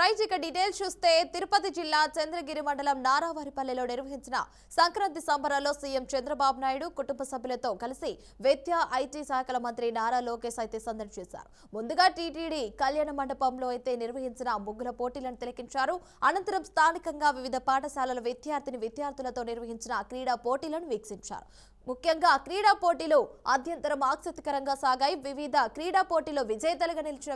Right ఇక details చూస్తే తిరుపతి జిల్లా చంద్రగిరి మండలం నారావారిపల్లెలో నిర్వహించిన సంక్రాంతి సంబరాల్లో సీఎం చంద్రబాబు నాయుడు కుటుంబ సభ్యులతో కలిసి విద్యా ఐటీ శాఖల మంత్రి నారా లోకేష్ అయితే సందడి చేశారు. ముందుగా టీటీడీ కళ్యాణ మండపంలో అయితే నిర్వహించిన ముగ్గుల పోటీలను తిలకించారు. అనంతరం స్థానికంగా వివిధ పాఠశాలల విద్యార్థులతో నిర్వహించిన క్రీడా పోటీలను వీక్షించారు. ముఖ్యంగా క్రీడా పోటీలు అత్యంతరం ఆసక్తికరంగా సాగాయి. వివిధ క్రీడా పోటీలో విజేతలుగా నిలిచిన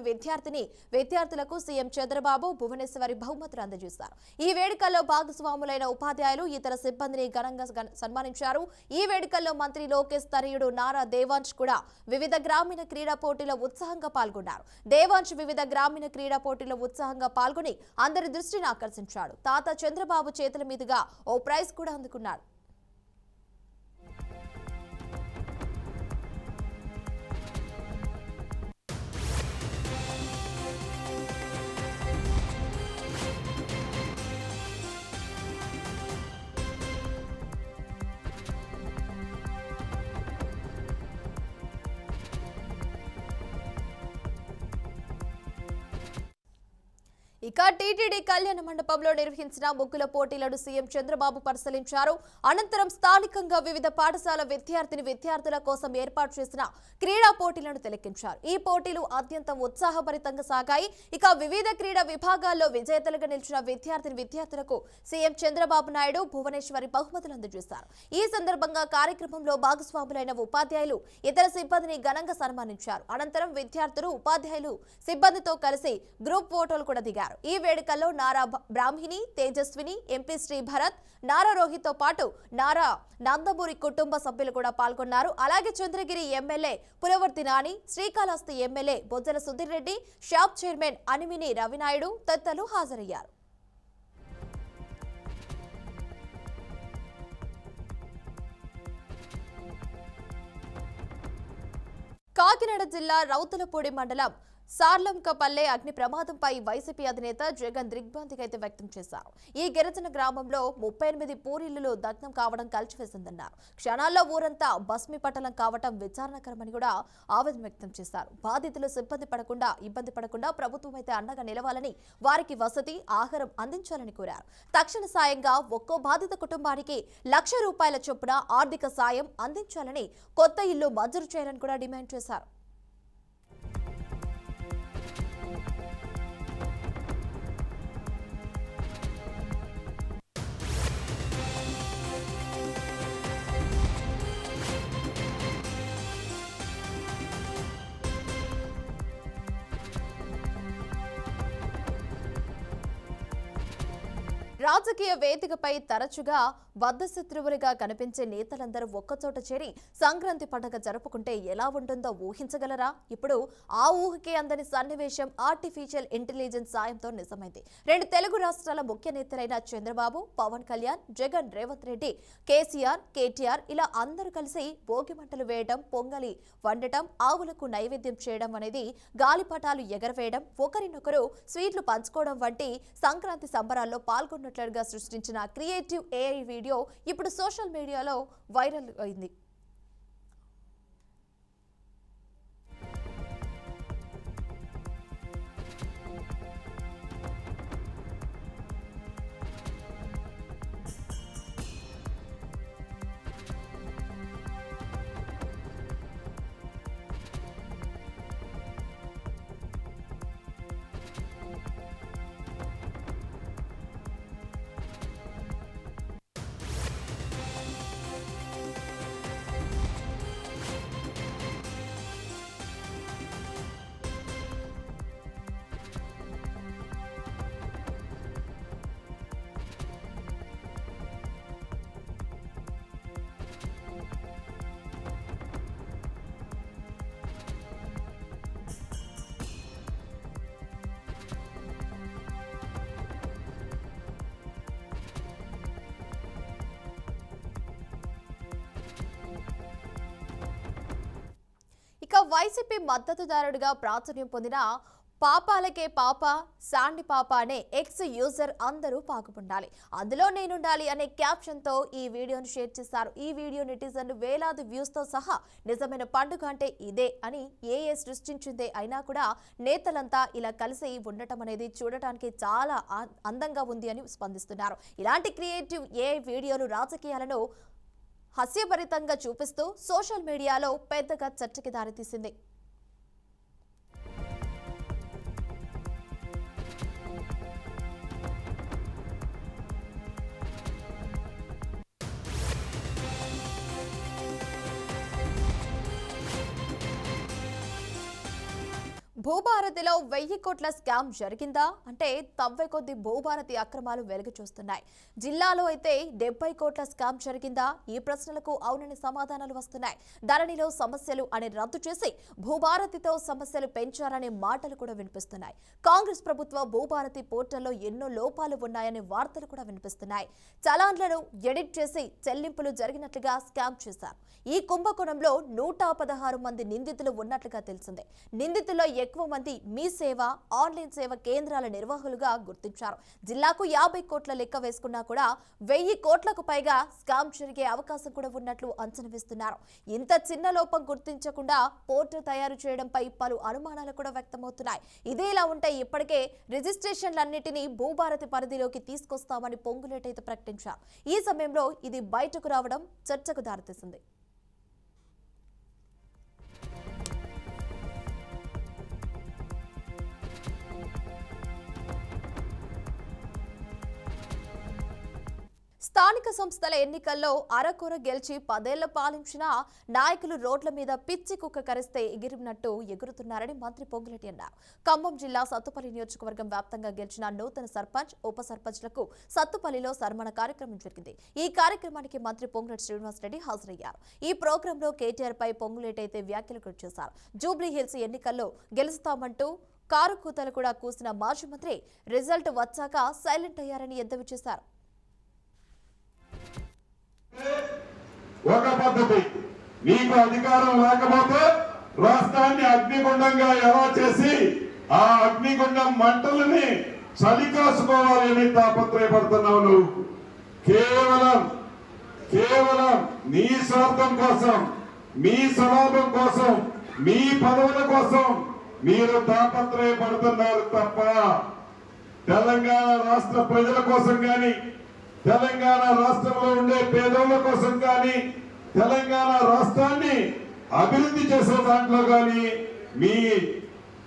విద్యార్థులకు సీఎం చంద్రబాబు భువనేశ్వరి బహుమతులు అందజేశారు. ఈ వేడుకల్లో భాగస్వాములైన ఉపాధ్యాయులు ఇతర సిబ్బందిని ఘనంగా సన్మానించారు. ఈ వేడుకల్లో మంత్రి లోకేష్ తనయుడు నారా దేవాంశ్ కూడా వివిధ గ్రామీణ క్రీడా పోటీలో ఉత్సాహంగా పాల్గొన్నారు. దేవాంశ్ వివిధ గ్రామీణ క్రీడా పోటీలో ఉత్సాహంగా పాల్గొని అందరి దృష్టిని ఆకర్షించాడు. తాత చంద్రబాబు చేతుల మీదుగా ఓ ప్రైజ్ కూడా అందుకున్నాడు. ఇక టీటీడీ కళ్యాణ మండపంలో నిర్వహించిన ముగ్గుల పోటీలను సీఎం చంద్రబాబు పరిశీలించారు. అనంతరం స్థానికంగా వివిధ పాఠశాల విద్యార్థుల కోసం ఏర్పాటు చేసిన క్రీడా పోటీలను తిలకించారు. ఈ పోటీలు అత్యంత ఉత్సాహభరితంగా సాగాయి. ఇక వివిధ క్రీడా విభాగాల్లో విజేతలుగా నిలిచిన విద్యార్థులకు సీఎం చంద్రబాబు నాయుడు భువనేశ్వరి బహుమతులు అందజేశారు. ఈ సందర్భంగా కార్యక్రమంలో భాగస్వాములైన ఉపాధ్యాయులు ఇతర సిబ్బందిని ఘనంగా సన్మానించారు. అనంతరం విద్యార్థులు ఉపాధ్యాయులు సిబ్బందితో కలిసి గ్రూప్ ఫోటోలు కూడా దిగారు. ఈ వేడుకల్లో నారా బ్రాహ్మిణి, తేజస్విని, ఎంపీ శ్రీ భరత్, నారా రోహిత్ తో పాటు నారా నందమూరి కుటుంబ సభ్యులు కూడా పాల్గొన్నారు. అలాగే Chandragiri MLA Pulavarthi Nani, Srikalahasti MLA Bojjala Sudheer Reddy, shop chairman Animini Ravi Naidu తదితరులు హాజరయ్యారు. కాకినాడ జిల్లా రౌతులపూడి మండలం సార్లంకపల్లె అగ్ని ప్రమాదంపై వైసీపీ అధినేత జగన్ దిగ్భ్రాంతికైతే వ్యక్తం చేశారు. ఈ గిరిజన గ్రామంలో 38 పూరిళ్లు దగ్ధం కావడం కలిసివేసిందన్నారు. క్షణాల్లో ఊరంతా భస్మీపటలం కావడం విచారణకరమని కూడా ఆవేదన వ్యక్తం చేశారు. బాధితులు ఇబ్బంది పడకుండా ప్రభుత్వం అయితే అండగా నిలవాలని, వారికి వసతి, ఆహారం అందించాలని కోరారు. తక్షణ సాయంగా ఒక్కో బాధిత కుటుంబానికి ₹1,00,000 చొప్పున ఆర్థిక సాయం అందించాలని, కొత్త ఇల్లు మంజూరు చేయాలని కూడా డిమాండ్ చేశారు. రాజకీయ వేదికపై తరచుగా బద్ధశత్రువులుగా కనిపించే నేతలందరూ ఒక్కచోట చేరి సంక్రాంతి పండుగ జరుపుకుంటే ఎలా ఉంటుందో ఊహించగలరా? ఇప్పుడు ఆ ఊహకే అందని సన్నివేశం ఆర్టిఫిషియల్ ఇంటెలిజెన్స్ సాయంతో నిజమైంది. 2 తెలుగు రాష్ట్రాల ముఖ్య నేతలైన చంద్రబాబు, పవన్ కళ్యాణ్, జగన్, రేవంత్ రెడ్డి, కేసీఆర్, కేటీఆర్ ఇలా అందరూ కలిసి భోగి మంటలు వేయడం, పొంగలి వండటం, ఆవులకు నైవేద్యం చేయడం అనేది, గాలిపటాలు ఎగరవేయడం, ఒకరినొకరు స్వీట్లు పంచుకోవడం వంటి సంక్రాంతి సంబరాల్లో పాల్గొన్నట్లుగా సృష్టించిన క్రియేటివ్ ఏఐ వీడియో ఇప్పుడు సోషల్ మీడియాలో వైరల్ అయింది. ఇక వైసీపీ మద్దతుదారుడిగా ప్రాచుర్యం పొందిన పాపాలకే పాప శాండి పాప అనే ఎక్స్ యూజర్ అందరూ పాకుపుండాలి అందులో నేనుండాలి అనే క్యాప్షన్ తో ఈ వీడియోను షేర్ చేశారు. ఈ వీడియో నెటిజన్లు వేలాది వ్యూస్ తో సహా నిజమైన పండుగ అంటే ఇదే అని ఏఏ సృష్టించిందే అయినా కూడా నేతలంతా ఇలా కలిసి ఉండటం అనేది చూడటానికి చాలా అందంగా ఉంది అని స్పందిస్తున్నారు. ఇలాంటి క్రియేటివ్ ఏఐ వీడియోలు రాజకీయాలను హాస్యభరితంగా చూపిస్తూ సోషల్ మీడియాలో పెద్దగా చర్చకి దారితీసింది. భూభారతిలో 1000 కోట్ల స్కామ్ జరిగిందా అంటే తవ్వే కొద్ది భూభారతి అక్రమాలు వెలుగు చూస్తున్నాయి. జిల్లాలో అయితే 70 కోట్ల స్కామ్ జరిగిందా? ఈ ప్రశ్నలకు అవునని సమాధానాలు వస్తున్నాయి. ధరణిలో సమస్యలు అని రద్దు చేసి భూభారతితో సమస్యలు పెంచారనే మాటలు కూడా వినిపిస్తున్నాయి. కాంగ్రెస్ ప్రభుత్వ భూభారతి పోర్టల్లో ఎన్నో లోపాలు ఉన్నాయనే వార్తలు కూడా వినిపిస్తున్నాయి. చలాన్లను ఎడిట్ చేసి చెల్లింపులు జరిగినట్లుగా స్కామ్ చేశారు. ఈ కుంభకోణంలో 116 మంది నిందితులు ఉన్నట్లుగా తెలిసిందే. నిందితుల్లో ఎక్కువ మంది మీ సేవ ఆన్లైన్ సేవ కేంద్రాల నిర్వాహకులుగా గుర్తించారు. జిల్లాకు 50 కోట్ల లెక్క వేసుకున్నా కూడా 1000 కోట్లకు పైగా స్కామ్ జరిగే అవకాశం కూడా ఉన్నట్లు అంచనా వేస్తున్నారు. ఇంత చిన్న లోపం గుర్తించకుండా పోర్టు తయారు చేయడంపై పలు అనుమానాలు కూడా వ్యక్తమవుతున్నాయి. ఇదేలా ఉంటే ఇప్పటికే రిజిస్ట్రేషన్లన్నింటినీ భూభారతి పరిధిలోకి తీసుకొస్తామని పొంగులేటి అయితే ప్రకటించారు. ఈ సమయంలో ఇది బయటకు రావడం చర్చకు దారితీసింది. స్థానిక సంస్థల ఎన్నికల్లో అరకొర గెలిచి 10 ఏళ్లు పాలించిన నాయకులు రోడ్ల మీద పిచ్చి కుక్క కరిస్తే ఎగిరినట్టు ఎగురుతున్నారని మంత్రి పొంగులేటి అన్నారు. ఖమ్మం జిల్లా సత్తుపల్లి నియోజకవర్గం వ్యాప్తంగా గెలిచిన నూతన సర్పంచ్ ఉప సర్పంచ్లకు సత్తుపల్లిలో సన్మాన కార్యక్రమం జరిగింది. ఈ కార్యక్రమానికి మంత్రి పొంగులేటి శ్రీనివాసరెడ్డి హాజరయ్యారు. ఈ ప్రోగ్రాంలో కేటీఆర్ పై పొంగులేటి అయితే వ్యాఖ్యలు చేశారు. జూబ్లీ హిల్స్ ఎన్నికల్లో గెలుస్తామంటూ కారు కూతలు కూడా కూసిన మాజీ మంత్రి రిజల్ట్ వచ్చాక సైలెంట్ అయ్యారని ఎద్దేవా చేశారు. ఒక పద్ధతి, నీకు అధికారం లేకపోతే రాష్ట్రాన్ని అగ్నిగుండంగా ఎలా చేసి ఆ అగ్నిగుండం మంటలని చలికాసుకోవాలని తాపత్రయపడుతున్నావు. నువ్వు కేవలం నీ స్వార్థం కోసం, మీ స్వలాభం కోసం, మీ పదవుల కోసం మీరు తాపత్రయపడుతున్నారు తప్ప తెలంగాణ రాష్ట్ర ప్రజల కోసం కానీ, తెలంగాణ రాష్ట్రంలో ఉండే పేదోళ్ల కోసం కానీ, తెలంగాణ రాష్ట్రాన్ని అభివృద్ధి చేసే దాంట్లో కానీ మీ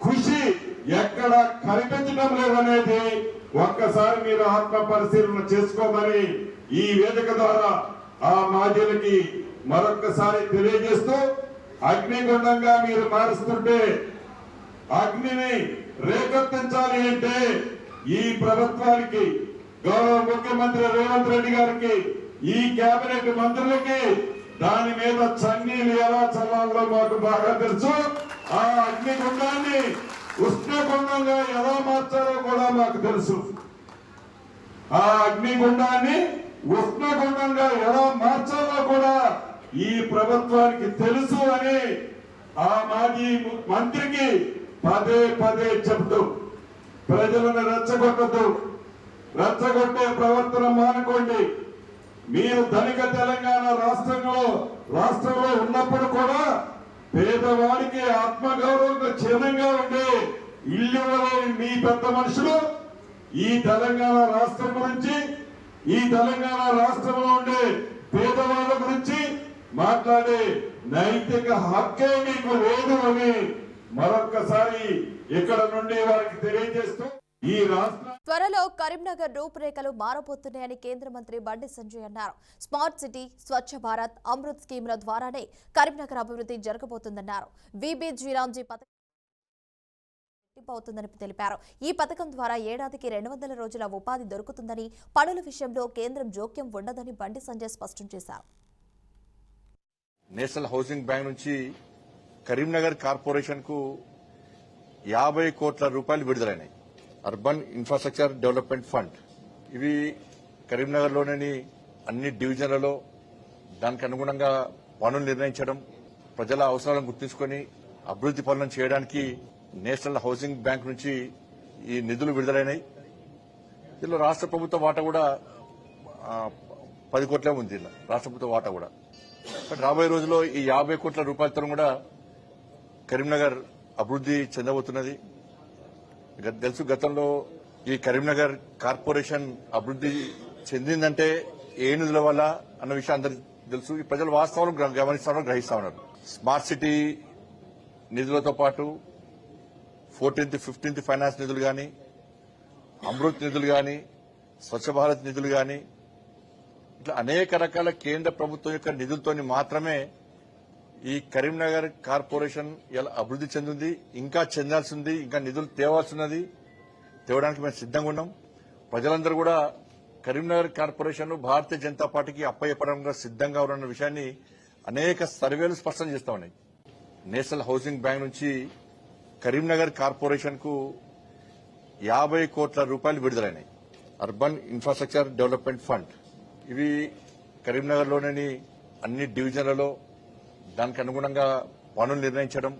కృషి ఎక్కడ కనిపించడం లేదనేది ఒక్కసారి మీరు ఆత్మ పరిశీలన చేసుకోమని ఈ వేదిక ద్వారా ఆ మాజీలకి మరొక్కసారి తెలియజేస్తూ, అగ్నిగుండంగా మీరు మారుస్తుంటే అగ్నిని రేకెత్తించాలి అంటే ఈ ప్రభుత్వానికి, గౌరవ ముఖ్యమంత్రి రేవంత్ రెడ్డి గారికి, ఈ కేబినెట్ మంత్రులకి దాని మీద చన్నీలు ఎలా చల్లాలో మాకు బాగా తెలుసు. ఆ అగ్నిగుండాన్ని ఉష్ణగుండంగా ఎలా మార్చాలో కూడా మాకు తెలుసు. ఆ అగ్నిగుండాన్ని ఉష్ణగుండంగా ఎలా మార్చాలో కూడా ఈ ప్రభుత్వానికి తెలుసు అని ఆ మాజీ మంత్రికి పదే చెబుతూ ప్రజలను రెచ్చగొట్టే ప్రవర్తన మానుకోండి. మీరు ధనిక తెలంగాణ రాష్ట్రంలో ఉన్నప్పుడు కూడా పేదవాడికి ఆత్మగౌరవంగా చిహ్నంగా ఉండే ఇల్లు మీ పెద్ద మనుషులు ఈ తెలంగాణ రాష్ట్రం గురించి, ఈ తెలంగాణ రాష్ట్రంలో ఉండే పేదవాళ్ళ గురించి మాట్లాడే నైతిక హక్కే మీకు లేదు అని మరొక్కసారి ఇక్కడ నుండి వారికి తెలియజేస్తూ, ఈ రాష్ట్ర త్వరలో కరీంనగర్ రూపురేఖలు మారబోతున్నాయని కేంద్ర మంత్రి బండి సంజయ్ అన్నారు. స్మార్ట్ సిటీ, స్వచ్ఛ భారత్, అమృత్ స్కీమ్ల ద్వారానే కరీంనగర్ అభివృద్ధి జరగబోతుందన్నారు. విబిజీరామ్జీ పథకం అవుతుందని తెలిపారు. ఈ పథకం ద్వారా ఏడాదికి 200 రోజుల ఉపాధి దొరుకుతుందని, పనుల విషయంలో కేంద్రం జోక్యం ఉండదని బండి సంజయ్ స్పష్టం చేశారు. నేషనల్ హౌసింగ్ బ్యాంక్ నుంచి కరీంనగర్ కార్పొరేషన్ కు 50 కోట్ల రూపాయలు విడుదలైనాయి. అర్బన్ ఇన్ఫ్రాస్ట్రక్చర్ డెవలప్మెంట్ ఫండ్ ఇవి కరీంనగర్లోని అన్ని డివిజన్లలో దానికి అనుగుణంగా పనులు నిర్ణయించడం, ప్రజల అవసరాలను గుర్తించుకొని అభివృద్ధి పనులను చేయడానికి నేషనల్ హౌసింగ్ బ్యాంక్ నుంచి ఈ నిధులు విడుదలైనాయి. దీనిలో రాష్ట్ర ప్రభుత్వ వాటా కూడా 10 కోట్లే ఉంది. రాష్ట్ర ప్రభుత్వ వాటా కూడా. బట్ రాబోయే రోజుల్లో ఈ 50 కోట్ల రూపాయలతో కూడా కరీంనగర్ అభివృద్ధి చెందబోతున్నది. తెలుసు, గతంలో ఈ కరీంనగర్ కార్పొరేషన్ అభివృద్ధి చెందిందంటే ఏ నిధుల వల్ల అన్న విషయం అందరికీ తెలుసు. ఈ ప్రజలు వాస్తవాలు గమనిస్తామని గ్రహిస్తా ఉన్నారు. స్మార్ట్ సిటీ నిధులతో పాటు 14th, 15th ఫైనాన్స్ నిధులు కానీ, అమృత్ నిధులు కానీ, స్వచ్ఛ భారత్ నిధులు కానీ, ఇట్లా అనేక రకాల కేంద్ర ప్రభుత్వం యొక్క నిధులతోని మాత్రమే ఈ కరీంనగర్ కార్పొరేషన్ ఇలా అభివృద్ధి చెందింది. ఇంకా చెందాల్సి ఉంది, ఇంకా నిధులు తేవాల్సినది. తేవడానికి మేము సిద్ధంగా ఉన్నాం. ప్రజలందరూ కూడా కరీంనగర్ కార్పొరేషన్ భారతీయ జనతా పార్టీకి అప్పయ్యపడంగా సిద్ధంగా ఉన్న విషయాన్ని అనేక సర్వేలు స్పష్టం చేస్తా ఉన్నాయి. నేషనల్ హౌసింగ్ బ్యాంక్ నుంచి కరీంనగర్ కార్పొరేషన్ కు 50 కోట్ల రూపాయలు విడుదలైనాయి. Urban infrastructure development fund. ఇవి కరీంనగర్లోని అన్ని డివిజన్లలో దానికి అనుగుణంగా పనులు నిర్ణయించడం,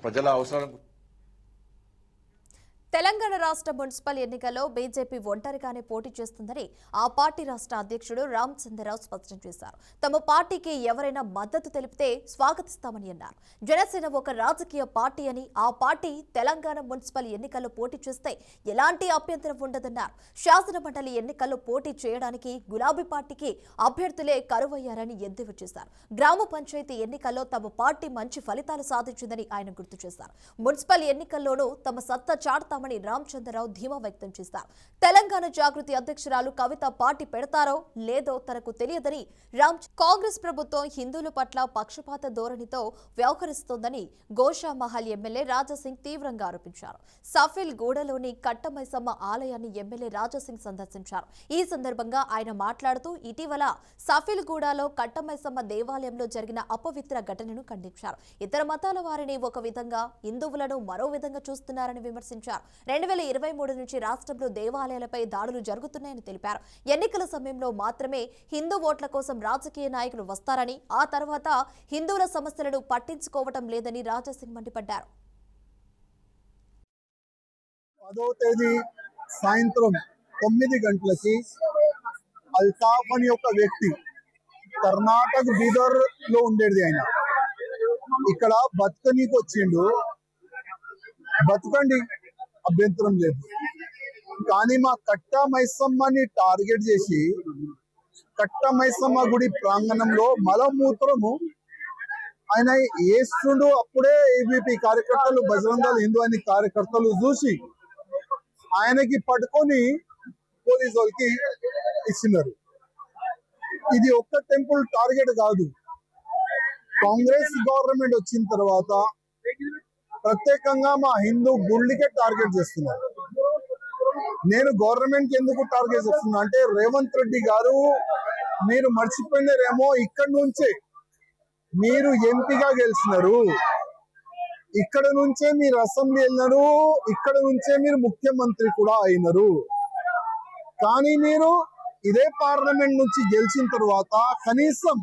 ప్రజల అవసరం. తెలంగాణ రాష్ట్ర మున్సిపల్ ఎన్నికల్లో బీజేపీ ఒంటరిగానే పోటీ చేస్తుందని ఆ పార్టీ రాష్ట్ర అధ్యక్షుడు రామచంద్రరావు స్పష్టం చేశారు. తమ పార్టీకి ఎవరైనా మద్దతు తెలిపితే స్వాగతిస్తామని అన్నారు. జనసేన ఒక రాజకీయ పార్టీ అని, ఆ పార్టీ తెలంగాణ మున్సిపల్ ఎన్నికల్లో పోటీ చేస్తే ఎలాంటి అభ్యంతరం ఉండదన్నారు. శాసన మండలి ఎన్నికల్లో పోటీ చేయడానికి గులాబీ పార్టీకి అభ్యర్థులే కరువయ్యారని ఎద్దేవా చేశారు. గ్రామ పంచాయతీ ఎన్నికల్లో తమ పార్టీ మంచి ఫలితాలు సాధించిందని ఆయన గుర్తు చేశారు. మున్సిపల్ ఎన్నికల్లోనూ తమ సత్తా చాటుతామని రామచంద్రరావు ధీమా వ్యక్తం చేశారు. తెలంగాణ జాగృతి అధ్యక్షురాలు కవిత పార్టీ పెడతారో లేదో తనకు తెలియదని, కాంగ్రెస్ ప్రభుత్వం హిందువుల పట్ల పక్షపాత ధోరణితో వ్యవహరిస్తోందని గోషామహల్ ఎమ్మెల్యే రాజాసింగ్ తీవ్రంగా ఆరోపించారు. సఫిల్ గూడలోని కట్టమైసమ్మ ఆలయాన్ని ఎమ్మెల్యే రాజాసింగ్ సందర్శించారు. ఈ సందర్భంగా ఆయన మాట్లాడుతూ ఇటీవల సఫిల్ గూడలో కట్టమైసమ్మ దేవాలయంలో జరిగిన అపవిత్ర ఘటనను ఖండించారు. ఇతర మతాల వారిని ఒక విధంగా, హిందువులను మరో విధంగా చూస్తున్నారని విమర్శించారు. 2023 నుంచి రాష్ట్రంలో దేవాలయాలపై దాడులు జరుగుతున్నాయని తెలిపారు. ఎన్నికల సమయంలో మాత్రమే హిందూ ఓట్ల కోసం రాజకీయ నాయకులు వస్తారని, ఆ తర్వాత హిందువుల సమస్యలను పట్టించుకోవటం లేదని రాజాసింగ్ మండిపడ్డారు. 10వ తేదీ సాయంత్రం 9 గంటలకి అల్తాఫ్ అని ఒక వ్యక్తి కర్ణాటక బీదర్ లో ఉండేది. ఆయన ఇక్కడ బతుకనీకి వచ్చిండు. బతుకండి, అభ్యంతరం లేదు. కానీ మా కట్ట మైసమ్మని టార్గెట్ చేసి కట్ట మైసమ్మ గుడి ప్రాంగణంలో మలమూత్రము ఆయన వేస్తుండు. అప్పుడే ఏబీపీ కార్యకర్తలు, బజరంగ దళ్ హిందూ అని కార్యకర్తలు చూసి ఆయనకి పట్టుకొని పోలీసు వాళ్ళకి ఇచ్చినారు. ఇది ఒక్క టెంపుల్ టార్గెట్ కాదు. కాంగ్రెస్ గవర్నమెంట్ వచ్చిన తర్వాత ప్రత్యేకంగా మా హిందూ గుళ్ళకే టార్గెట్ చేస్తున్నారు. నేను గవర్నమెంట్ కి ఎందుకు టార్గెట్ చేస్తున్నా అంటే, రేవంత్ రెడ్డి గారు మీరు మర్చిపోయినారేమో, ఇక్కడ నుంచే మీరు ఎంపీగా గెలిచినారు, ఇక్కడ నుంచే మీరు అసెంబ్లీ వెళ్ళినారు, ఇక్కడ నుంచే మీరు ముఖ్యమంత్రి కూడా అయినారు. కానీ మీరు ఇదే పార్లమెంట్ నుంచి గెలిచిన తర్వాత కనీసం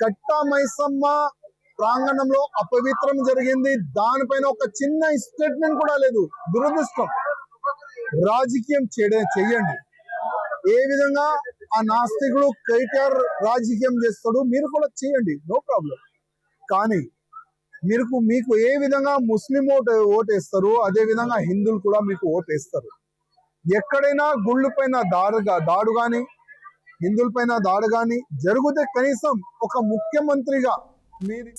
కట్టా మైసమ్మ ప్రాంగణంలో అపవిత్రం జరిగింది, దానిపైన ఒక చిన్న స్టేట్మెంట్ కూడా లేదు. దురదృష్టం. రాజకీయం చెయ్యండి. ఏ విధంగా ఆ నాస్తికుడు కేటీఆర్ రాజకీయం చేస్తాడు, మీరు కూడా చేయండి, నో ప్రాబ్లం. కానీ మీకు ఏ విధంగా ముస్లిం ఓటేస్తారు, అదే విధంగా హిందువులు కూడా మీకు ఓటేస్తారు. ఎక్కడైనా గుళ్ళు పైన దాడు గాని, హిందువుల పైన దాడు గాని జరిగితే కనీసం ఒక ముఖ్యమంత్రిగా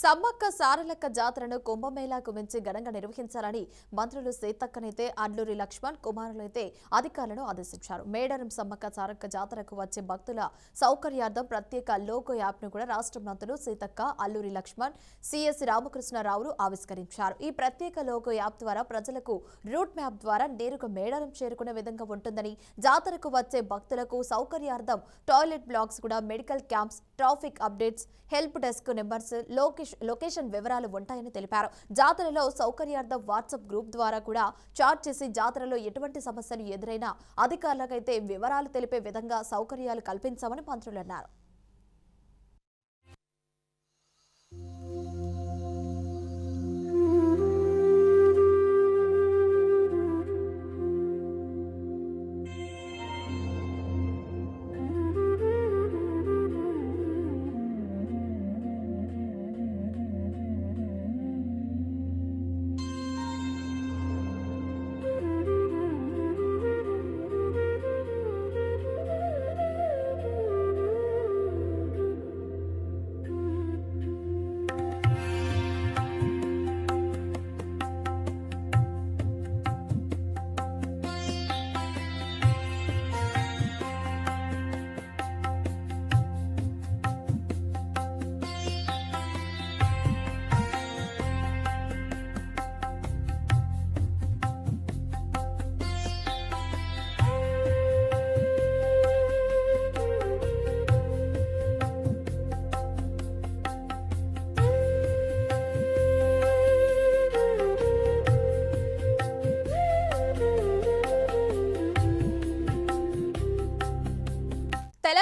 సమ్మక్క సారలక్క జాతరను కుంభమేళాకు మించి ఘనంగా నిర్వహించాలని మంత్రులు సీతక్కనైతే, అల్లూరి లక్ష్మణ్ కుమారులైతే అధికారులను ఆదేశించారు. మేడారం సమ్మక్క సారక్క జాతరకు వచ్చే భక్తుల సౌకర్యార్థం ప్రత్యేక లోగో యాప్ను కూడా రాష్ట్ర మంత్రులు సీతక్క, అల్లూరి లక్ష్మణ్, సిఎస్ రామకృష్ణరావులు ఆవిష్కరించారు. ఈ ప్రత్యేక లోగో యాప్ ద్వారా ప్రజలకు రూట్ మ్యాప్ ద్వారా నేరుగా మేడారం చేరుకునే విధంగా ఉంటుందని, జాతరకు వచ్చే భక్తులకు సౌకర్యార్థం టాయిలెట్ బ్లాక్స్ కూడా, medical camps, traffic updates, help desk numbers, location వివరాలు ఉంటాయని తెలిపారు. జాతరలో సౌకర్యార్థం వాట్సాప్ గ్రూప్ ద్వారా కూడా చాట్ చేసి జాతరలో ఎటువంటి సమస్యలు ఎదురైనా అధికారులకైతే వివరాలు తెలిపే విధంగా సౌకర్యాలు కల్పించామని మంత్రులు అన్నారు.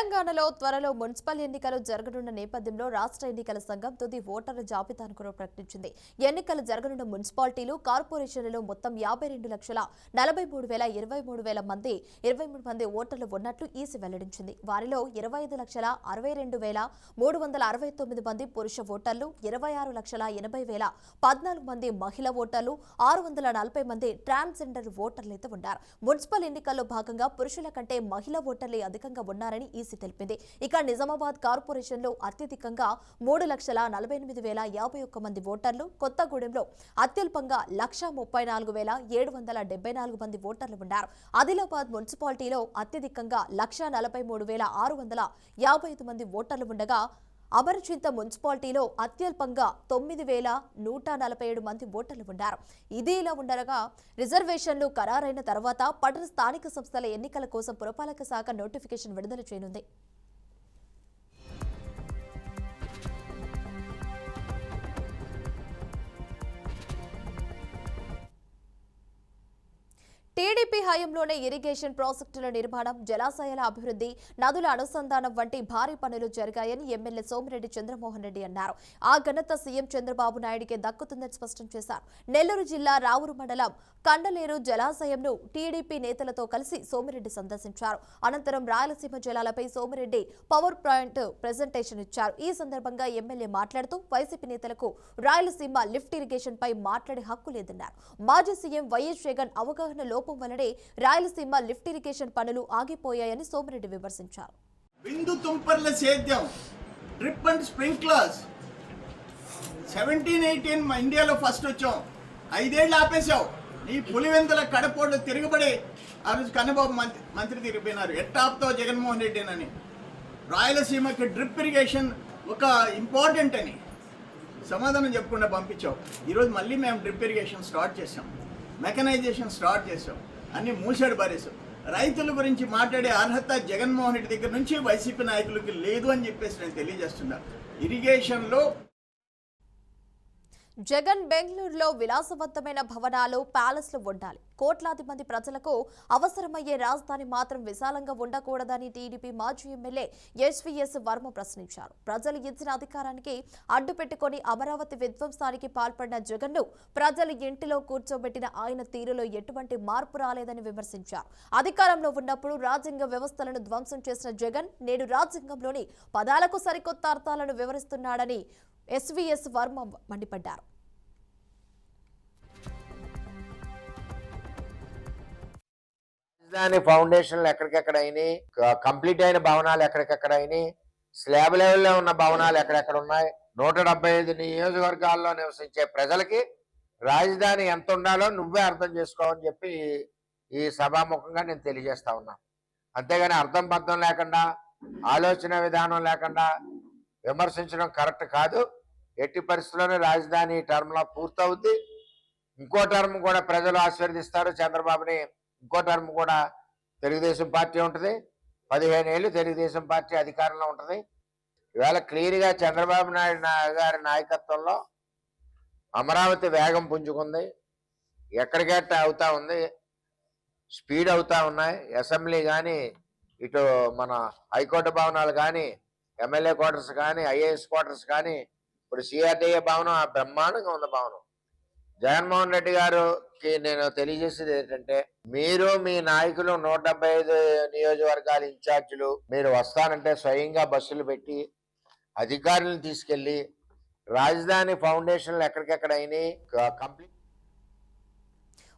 తెలంగాణలో త్వరలో మున్సిపల్ ఎన్నికలు జరగనున్న నేపథ్యంలో రాష్ట్ర ఎన్నికల సంఘం తుది ఓటర్ల జాబితాను కూడా ప్రకటించింది. ఎన్నికలు జరగనున్న మున్సిపాలిటీలు, కార్పొరేషన్లలో మొత్తం 52,43,23 మంది ఓటర్లు ఉన్నట్లు ఈసీ వెల్లడించింది. వారిలో 25,62,369 మంది పురుష ఓటర్లు, 26,80,014 మంది మహిళా ఓటర్లు, 640 మంది ట్రాన్స్జెండర్ ఓటర్లైతే ఉన్నారు. మున్సిపల్ ఎన్నికల్లో భాగంగా పురుషుల కంటే మహిళా ఓటర్లే అధికంగా ఉన్నారని ఈసీ తెలిపింది. ఇక నిజామాబాద్ కార్పొరేషన్లో అత్యధికంగా 3,48,051 మంది ఓటర్లు, కొత్తగూడెంలో అత్యల్పంగా 1,34,774 మంది ఓటర్లు ఉన్నారు. ఆదిలాబాద్ మున్సిపాలిటీలో అత్యధికంగా 1,43,655 మంది ఓటర్లు ఉండగా అమరచింత మున్సిపాలిటీలో అత్యల్పంగా 9,147 మంది ఓటర్లు ఉన్నారు. ఇదిలా ఉండగా రిజర్వేషన్లు ఖరారైన తర్వాత పట్టణ స్థానిక సంస్థల ఎన్నికల కోసం పురపాలక శాఖ నోటిఫికేషన్ విడుదల చేయనుంది. టీడీపీ హయాంలోనే ఇరిగేషన్ ప్రాజెక్టుల నిర్మాణం, జలాశయాల అభివృద్ధి, నదుల అనుసంధానం వంటి భారీ పనులు జరిగాయని ఎమ్మెల్యే సోమిరెడ్డి చంద్రమోహన్ రెడ్డి అన్నారు. ఆ ఘనత సీఎం చంద్రబాబు నాయుడికే దక్కుతుందని స్పష్టం చేశారు. నెల్లూరు జిల్లా రావూరు మండలం కండలేరు జలాశయంను టీడీపీ నేతలతో కలిసి సోమిరెడ్డి సందర్శించారు. అనంతరం రాయలసీమ జలాలపై సోమిరెడ్డి పవర్ పాయింట్ ప్రెజెంటేషన్ ఇచ్చారు. ఈ సందర్భంగా ఎమ్మెల్యే మాట్లాడుతూ వైసీపీ నేతలకు రాయలసీమ లిఫ్ట్ ఇరిగేషన్ పై మాట్లాడే హక్కు లేదన్నారు. మాజీ సీఎం వైఎస్ జగన్ అవగాహన లోపం వల్లనే రాయలసీమ లిఫ్ట్ ఇరిగేషన్ పనులు ఆగిపోయాయని సోమిరెడ్డి విమర్శించారు. బిందు తుంపర్ల సేద్యం, డ్రిప్ అండ్ స్ప్రింక్లర్స్ 17-18 మా ఇండియాలో ఫస్ట్ వచ్చాం. 5 ఏళ్ళు ఆపేశావు. నీ పులివెందుల కడపోళ్ళు తిరగబడి ఆ రోజు కన్నబాబు మంత్రి తిరిగిపోయినారు. ఎట్టాప్తావు జగన్మోహన్ రెడ్డి అని. రాయలసీమకి డ్రిప్ ఇరిగేషన్ ఒక ఇంపార్టెంట్ అని సమాధానం చెప్పకుండా పంపించావు. ఈరోజు మళ్ళీ మేము డ్రిప్ ఇరిగేషన్ స్టార్ట్ చేసాం, మెకనైజేషన్ స్టార్ట్ చేసాం, అన్ని మూసాడు పారేసాం. రైతుల గురించి మాట్లాడే అర్హత జగన్మోహన్ రెడ్డి దగ్గర నుంచి వైసీపీ నాయకులకి లేదు అని చెప్పేసి నేను తెలియజేస్తున్నా. ఇరిగేషన్లో జగన్ బెంగళూరులో విలాసవంతమైన భవనాలు, ప్యాలెస్లు ఉండాలి. కోట్లాది మంది ప్రజలకు అవసరమయ్యే రాజధాని మాత్రం విశాలంగా ఉండకూడదని టీడీపీ మాజీ ఎమ్మెల్యే ఎస్వీఎస్ వర్మ ప్రశ్నించారు. ప్రజలు ఇచ్చిన అధికారానికి అడ్డు పెట్టుకుని అమరావతి విధ్వంసానికి పాల్పడిన జగన్ను ప్రజలు ఇంటిలో కూర్చోబెట్టిన ఆయన తీరులో ఎటువంటి మార్పు రాలేదని విమర్శించారు. అధికారంలో ఉన్నప్పుడు రాజ్యాంగ వ్యవస్థలను ధ్వంసం చేసిన జగన్ నేడు రాజ్యాంగంలోని పదాలకు సరికొత్త అర్థాలను వివరిస్తున్నాడని ఎస్వీఎస్ వర్మ మండిపడ్డారు. రాజధాని ఫౌండేషన్లు ఎక్కడికెక్కడ అయినాయి, కంప్లీట్ అయిన భవనాలు ఎక్కడికెక్కడ అయినాయి, స్లాబ్ లెవెల్లో ఉన్న భవనాలు ఎక్కడెక్కడ ఉన్నాయి, 175 నియోజకవర్గాల్లో నివసించే ప్రజలకి రాజధాని ఎంత ఉండాలో నువ్వే అర్థం చేసుకోవని చెప్పి ఈ సభాముఖంగా నేను తెలియజేస్తా ఉన్నా. అంతేగాని అర్థం పర్థం లేకుండా, ఆలోచన విధానం లేకుండా విమర్శించడం కరెక్ట్ కాదు. ఎట్టి పరిస్థితుల్లోనే రాజధాని టర్మ్లో పూర్తవుద్ది. ఇంకో టర్మ్ కూడా ప్రజలు ఆశీర్వదిస్తారు చంద్రబాబుని. ఇంకో టర్మ్ కూడా తెలుగుదేశం పార్టీ ఉంటుంది. 15 ఏళ్ళు తెలుగుదేశం పార్టీ అధికారంలో ఉంటుంది. ఇవాళ క్లియర్గా చంద్రబాబు నాయుడు గారి నాయకత్వంలో అమరావతి వేగం పుంజుకుంది. ఎక్కడికెట్ట అవుతా ఉంది, స్పీడ్ అవుతా ఉన్నాయి. అసెంబ్లీ కానీ, ఇటు మన హైకోర్టు భవనాలు కానీ, ఎమ్మెల్యే క్వార్టర్స్ కానీ, ఐఏఎస్ క్వార్టర్స్ కానీ, ఇప్పుడు సిఆర్డీఏ భవనం బ్రహ్మాండంగా ఉంది భవనం. జగన్మోహన్ రెడ్డి గారికి నేను తెలియజేసేది ఏంటంటే, మీరు మీ నాయకులు 175 నియోజకవర్గాల ఇన్ఛార్జీలు మీరు వస్తానంటే స్వయంగా బస్సులు పెట్టి అధికారులను తీసుకెళ్లి రాజధాని ఫౌండేషన్లు ఎక్కడికెక్కడ అయినాయి కంప్లీట్.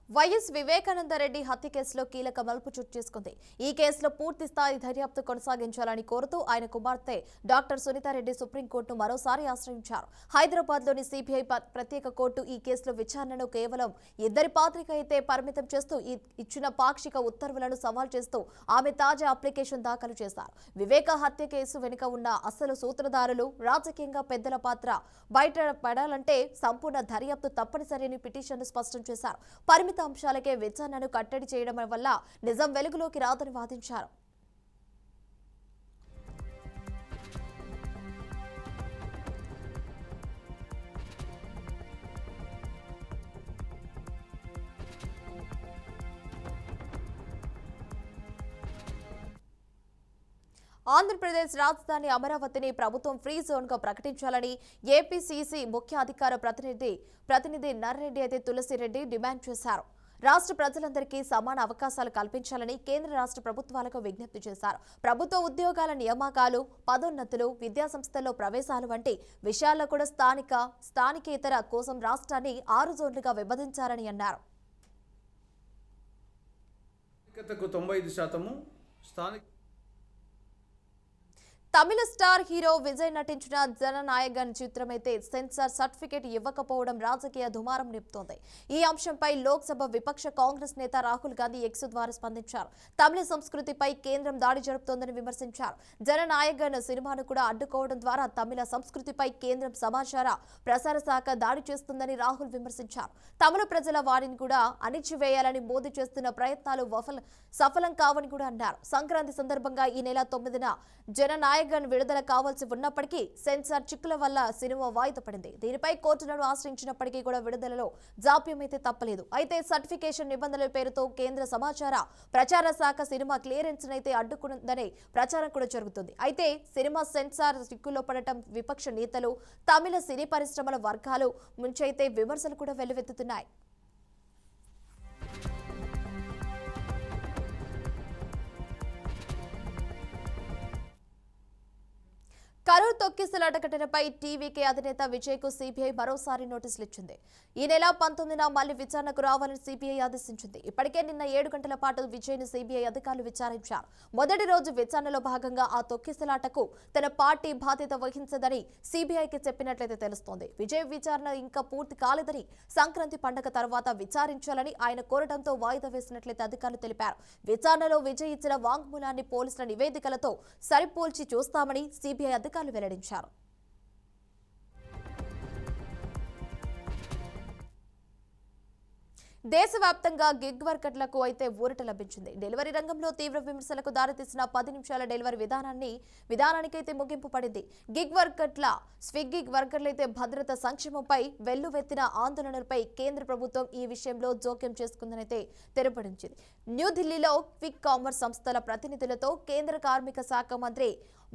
వైఎస్ వివేకానందరెడ్డి హత్య కేసులో కీలక మలుపు చోటు చేసుకుంది. ఈ కేసులో పూర్తి స్థాయి దర్యాప్తు కొనసాగించాలని కోరుతూ ఆయన కుమార్తె డాక్టర్ సునీతారెడ్డి సుప్రీంకోర్టును మరోసారి ఆశ్రయించారు. హైదరాబాద్లోని సిబిఐ ప్రత్యేక కోర్టు ఈ కేసులో విచారణను కేవలం 2 పాత్రికైతే పరిమితం చేస్తూ ఇచ్చిన పాక్షిక ఉత్తర్వులను సవాల్ చేస్తూ ఆమె తాజా అప్లికేషన్ దాఖలు చేశారు. వివేక హత్య కేసు వెనుక ఉన్న అసలు సూత్రధారులు, రాజకీయంగా పెద్దల పాత్ర బయటపడాలంటే సంపూర్ణ దర్యాప్తు తప్పనిసరి పిటిషన్ను స్పష్టం చేశారు. పరిమిత అంశాలకే విచారణను కట్టడి చేయడం వల్ల నిజం వెలుగులోకి రాదని వాదించారు. ఆంధ్రప్రదేశ్ రాజధాని అమరావతిని ప్రభుత్వం ఫ్రీ జోన్ గా ప్రకటించాలని ఏపీసీసీ ముఖ్య అధికార ప్రతినిధి నర్రెడ్డి అయితే తులసిరెడ్డి డిమాండ్ చేశారు. రాష్ట్ర ప్రజలందరికీ సమాన అవకాశాలు కల్పించాలని కేంద్ర రాష్ట్ర ప్రభుత్వాలకు విజ్ఞప్తి చేశారు. ప్రభుత్వ ఉద్యోగాల నియామకాలు, పదోన్నతులు, విద్యాసంస్థల్లో ప్రవేశాలు వంటి విషయాల్లో కూడా స్థానికేతర కోసం రాష్ట్రాన్ని 6 జోన్లుగా విభజించారని అన్నారు. 95% స్థానిక తమిళ స్టార్ హీరో విజయ్ నటించిన జననాయగన్ చిత్రమైతే సెన్సార్ సర్టిఫికేట్ ఇవ్వకపోవడం రాజకీయ దుమారం నింపుతోంది. ఈ అంశంపై లోక్సభ విపక్ష కాంగ్రెస్ నేత రాహుల్ గాంధీ ఎక్స్ ద్వారా స్పందించారు. తమిళ సంస్కృతిపై కేంద్రం దాడి జరుపుతోందని విమర్శించారు. జననాయగన్ సినిమాను కూడా అడ్డుకోవడం ద్వారా తమిళ సంస్కృతిపై కేంద్రం సమాచార ప్రసార శాఖ దాడి చేస్తుందని రాహుల్ విమర్శించారు. తమిళ ప్రజల వారిని కూడా అణిచివేయాలని మోదీ చేస్తున్న ప్రయత్నాలు సఫలం కావని కూడా అన్నారు. సంక్రాంతి సందర్భంగా ఈ నెల 9న జననాయగన్ విడుదల కావాల్సి ఉన్నప్పటికీ సెన్సార్ చిక్కుల వల్ల సినిమా వాయిదా పడింది. దీనిపై కోర్టులను ఆశ్రయించినప్పటికీ కూడా విడుదలలో జాప్యమైతే తప్పలేదు. అయితే సర్టిఫికేషన్ నిబంధనల పేరుతో కేంద్ర సమాచార ప్రచార శాఖ సినిమా క్లియరెన్స్ అయితే అడ్డుకుందనే ప్రచారం కూడా జరుగుతుంది. అయితే సినిమా సెన్సార్ చిక్కుల్లో పడటం విపక్ష నేతలు, తమిళ సినీ పరిశ్రమల వర్గాలు ముంచైతే విమర్శలు కూడా వెల్లువెత్తుతున్నాయి. కరూర్ తొక్కిసలాట ఘటనపై టీవీకే అధినేత విజయ్ కు సిబిఐ మరోసారి నోటీసులు ఇచ్చింది. ఈ నెల 19న మళ్లీ విచారణకు రావాలని సిబిఐ ఆదేశించింది. ఇప్పటికే నిన్న 7 గంటల పాటు విజయ్ ను సిబిఐ అధికారులు విచారించారు. మొదటి రోజు విచారణలో భాగంగా ఆ తొక్కిసలాటకు తన పార్టీ బాధ్యత వహించదని సిబిఐకి చెప్పినట్లయితే తెలుస్తోంది. విజయ్ విచారణ ఇంకా పూర్తి కాలేదని, సంక్రాంతి పండుగ తర్వాత విచారించాలని ఆయన కోరడంతో వాయిదా వేసినట్లయితే అధికారులు తెలిపారు. విచారణలో విజయ్ ఇచ్చిన వాంగ్మూలాన్ని పోలీసుల నివేదికలతో సరిపోల్చి చూస్తామని సిబిఐ అధికారులు వెల్లడించారు. దేశవ్యాప్తంగా గిగ్ వర్కర్లకు అయితే ఊరట లభించింది. డెలివరీ రంగంలో తీవ్ర విమర్శలకు దారితీసిన 10 నిమిషాల డెలివరీ విధానానికైతే ముగింపు పడింది. గిగ్ వర్కర్ల స్విగ్గీ వర్కర్లైతే భద్రత సంక్షేమంపై వెల్లువెత్తిన ఆందోళనలపై కేంద్ర ప్రభుత్వం ఈ విషయంలో జోక్యం చేసుకుందనైతే తెరపడించింది. న్యూఢిల్లీలో క్విక్ కామర్స్ సంస్థల ప్రతినిధులతో కేంద్ర కార్మిక శాఖ మంత్రి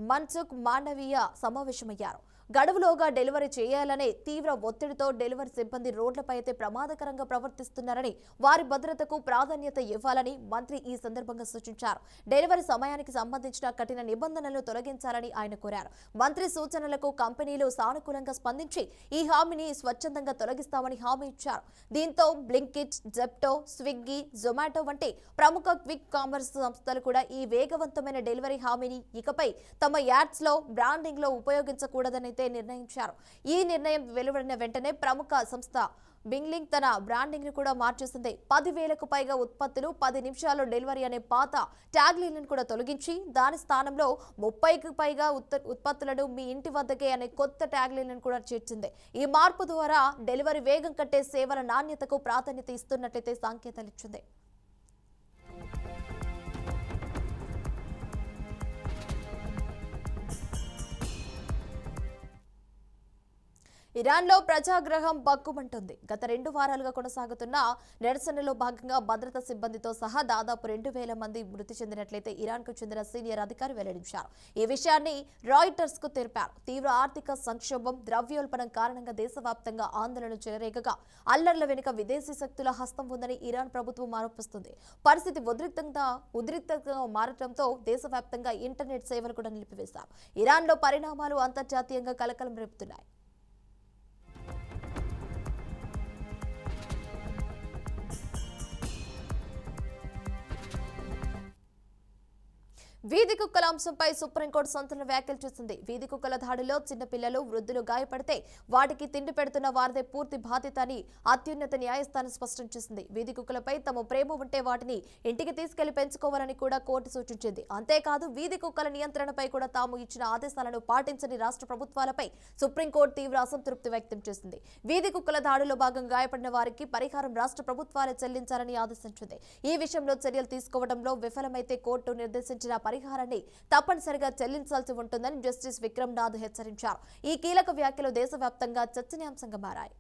మన్సుఖ్ మాండవీయ సమావేశమయ్యారు. గడువులోగా డెలివరీ చేయాలనే తీవ్ర ఒత్తిడితో డెలివరీ సిబ్బంది రోడ్లపై అయితే ప్రమాదకరంగా ప్రవర్తిస్తున్నారని, వారి భద్రతకు ప్రాధాన్యత ఇవ్వాలని మంత్రి ఈ సందర్భంగా సూచించారు. డెలివరీ సమయానికి సంబంధించిన కఠిన నిబంధనలను తొలగించాలని ఆయన కోరారు. మంత్రి సూచనలకు కంపెనీలు సానుకూలంగా స్పందించి ఈ హామీని స్వచ్ఛందంగా తొలగిస్తామని హామీ ఇచ్చారు. దీంతో బ్లింకిట్, జెప్టో, స్విగ్గీ, జొమాటో వంటి ప్రముఖ క్విక్ కామర్స్ సంస్థలు కూడా ఈ వేగవంతమైన డెలివరీ హామీని ఇకపై తమ యాడ్స్ లో, బ్రాండింగ్ లో ఉపయోగించకూడదని నిర్ణయించారు. ఈ నిర్ణయం వెలువడిన వెంటనే ప్రముఖ సంస్థ బింగ్లింగ్ తన బ్రాండింగ్ ను కూడా మార్చేసింది. 10,000కు పైగా ఉత్పత్తులు 10 నిమిషాల్లో డెలివరీ అనే పాత ట్యాగ్ లైన్లను కూడా తొలగించి దాని స్థానంలో 30కి పైగా ఉత్పత్తులను మీ ఇంటి వద్దకే అనే కొత్త ట్యాగ్ లైన్లను కూడా చేర్చింది. ఈ మార్పు ద్వారా డెలివరీ వేగం కట్టే సేవల నాణ్యతకు ప్రాధాన్యత ఇస్తున్నట్లయితే సంకేతాలు ఇచ్చింది. ఇరాన్లో ప్రజాగ్రహం బగ్గుమంటుంది. గత 2 వారాలుగా కొనసాగుతున్న నిరసనలో భాగంగా భద్రతా సిబ్బందితో సహా దాదాపు 2,000 మంది మృతి చెందినట్లయితే ఇరాన్కు చెందిన సీనియర్ అధికారి వెల్లడించారు. ఈ విషయాన్ని రాయిటర్స్ కు తెలిపారు. తీవ్ర ఆర్థిక సంక్షోభం, ద్రవ్యోల్బణం కారణంగా దేశవ్యాప్తంగా ఆందోళనలు చెలరేగగా అల్లర్ల వెనుక విదేశీ శక్తుల హస్తం ఉందని ఇరాన్ ప్రభుత్వం ఆరోపిస్తుంది. పరిస్థితి ఉద్రిక్తంగా మారడంతో దేశవ్యాప్తంగా ఇంటర్నెట్ సేవలు కూడా నిలిపివేశారు. ఇరాన్లో పరిణామాలు అంతర్జాతీయంగా కలకలం రేపుతున్నాయి. వీధి కుక్కల అంశంపై సుప్రీంకోర్టు సంచలన వ్యాఖ్యలు చేసింది. వీధి కుక్కల దాడిలో చిన్నపిల్లలు, వృద్ధులు గాయపడితే వాటికి తిండి పెడుతున్న వారిదే పూర్తి బాధ్యత అని అత్యున్నత న్యాయస్థానం స్పష్టం చేసింది. వీధి కుక్కలపై తమ ప్రేమ ఉంటే వాటిని ఇంటికి తీసుకెళ్లి పెంచుకోవాలని కూడా కోర్టు సూచించింది. అంతేకాదు వీధి కుక్కల నియంత్రణపై కూడా తాము ఇచ్చిన ఆదేశాలను పాటించని రాష్ట్ర ప్రభుత్వాలపై సుప్రీంకోర్టు తీవ్ర అసంతృప్తి వ్యక్తం చేసింది. వీధి కుక్కల దాడిలో భాగంగా గాయపడిన వారికి పరిహారం రాష్ట్ర ప్రభుత్వాలే చెల్లించాలని ఆదేశించింది. ఈ విషయంలో చర్యలు తీసుకోవడంలో విఫలమైతే కోర్టు నిర్దేశించిన పరిహారాన్ని తప్పనిసరిగా చెల్లించాల్సి ఉంటుందని జస్టిస్ విక్రమ్ నాథ్ హెచ్చరించారు. ఈ కీలక వ్యాఖ్యలు దేశవ్యాప్తంగా చర్చనీయాంశంగా మారాయి.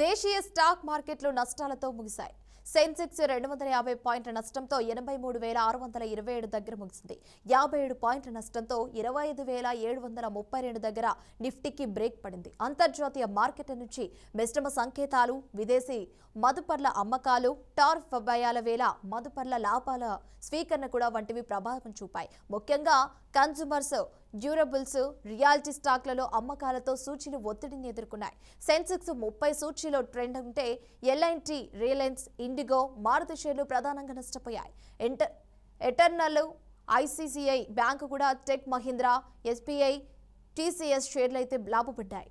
దేశీయ స్టాక్ మార్కెట్లు నష్టాలతో ముగిశాయి. సెన్సెక్స్ 250 పాయింట్ల నష్టంతో 83,627 దగ్గర ముగిసింది. 57 పాయింట్ల నష్టంతో 25,732 దగ్గర నిఫ్టీకి బ్రేక్ పడింది. అంతర్జాతీయ మార్కెట్ల నుంచి మిశ్రమ సంకేతాలు, విదేశీ మదుపర్ల అమ్మకాలు, టారిఫ్ భయాల వేళ మదుపర్ల లాభాల స్వీకరణ కూడా వంటివి ప్రభావం చూపాయి. ముఖ్యంగా కన్స్యూమర్స్ డ్యూరబుల్స్, రియాలిటీ స్టాక్లలో అమ్మకాలతో సూచీలు ఒత్తిడిని ఎదుర్కొన్నాయి. సెన్సెక్స్ 30 సూచీలో ట్రెండ్ ఉంటే ఎల్ఐన్టీ, రిలయన్స్, ఇండిగో, మారుతి షేర్లు ప్రధానంగా నష్టపోయాయి. ఎటర్నల్, ఐసిసిఐ బ్యాంకు కూడా, టెక్ మహీంద్రా, ఎస్బీఐ, టీసీఎస్ షేర్లు అయితే లాభపడ్డాయి.